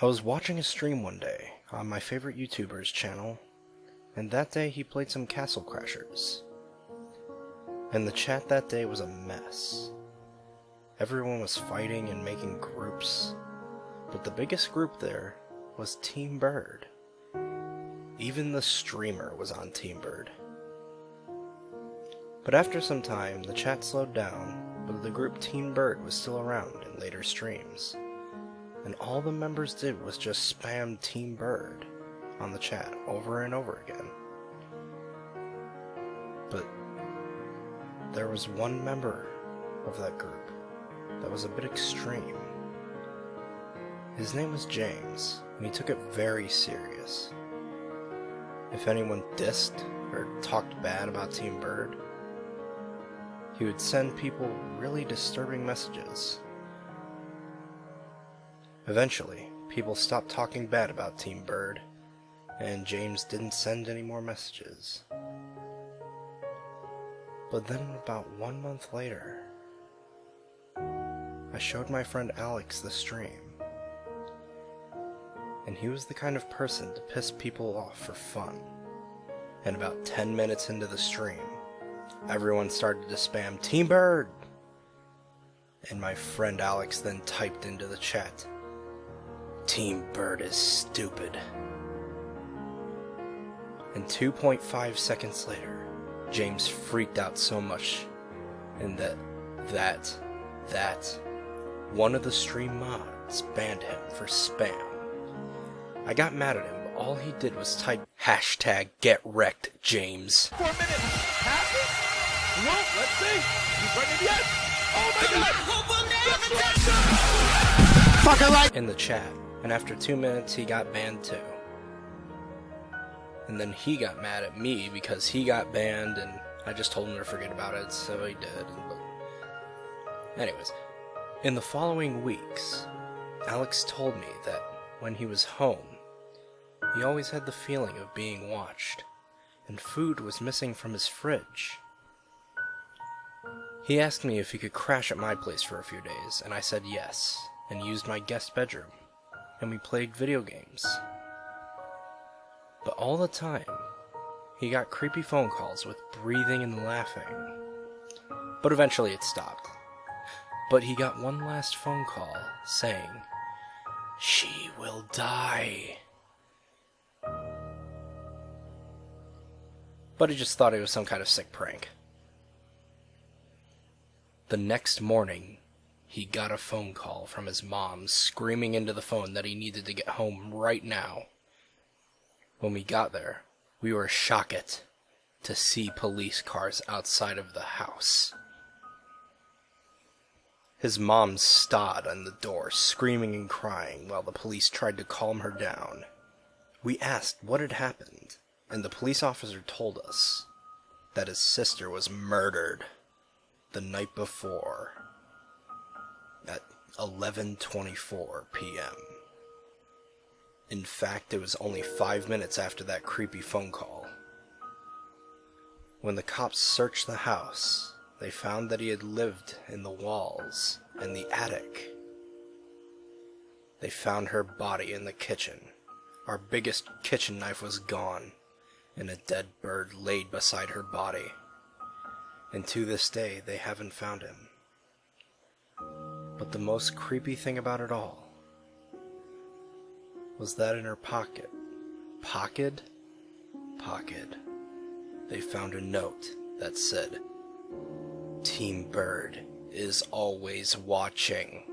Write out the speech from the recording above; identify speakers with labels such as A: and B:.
A: I was watching a stream one day on my favorite YouTuber's channel, and that day he played some Castle Crashers. And the chat that day was a mess. Everyone was fighting and making groups, but the biggest group there was Team Bird. Even the streamer was on Team Bird. But after some time, the chat slowed down, but the group Team Bird was still around in later streams. And all the members did was just spam Team Bird on the chat over and over again. But there was one member of that group that was a bit extreme. His name was James, and he took it very serious. If anyone dissed or talked bad about Team Bird, he would send people really disturbing messages. Eventually, people stopped talking bad about Team Bird, and James didn't send any more messages. But then about 1 month later, I showed my friend Alex the stream. And he was the kind of person to piss people off for fun. And about 10 minutes into the stream, everyone started to spam Team Bird! And my friend Alex then typed into the chat, "Team Bird is stupid." And 2.5 seconds later, James freaked out so much, and that one of the stream mods banned him for spam. I got mad at him, but all he did was type #GetWreckedJames.
B: 4 minutes. Passes? No, let's see. He's running yet. Oh my god!
A: In the chat, and after 2 minutes he got banned too. And then he got mad at me because he got banned, and I just told him to forget about it, so he did. But anyways, in the following weeks, Alex told me that when he was home, he always had the feeling of being watched, and food was missing from his fridge. He asked me if he could crash at my place for a few days, and I said yes, and used my guest bedroom, and we played video games. But all the time, he got creepy phone calls with breathing and laughing. But eventually it stopped. But he got one last phone call saying, "She will die." But he just thought it was some kind of sick prank. The next morning, he got a phone call from his mom screaming into the phone that he needed to get home right now. When we got there, we were shocked to see police cars outside of the house. His mom stood on the door, screaming and crying, while the police tried to calm her down. We asked what had happened, and the police officer told us that his sister was murdered the night before at 11:24 p.m. In fact, it was only 5 minutes after that creepy phone call. When the cops searched the house, they found that he had lived in the walls and the attic. They found her body in the kitchen. Our biggest kitchen knife was gone, and a dead bird laid beside her body. And to this day, they haven't found him. But the most creepy thing about it all was that in her pocket, they found a note that said, "Team Bird is always watching."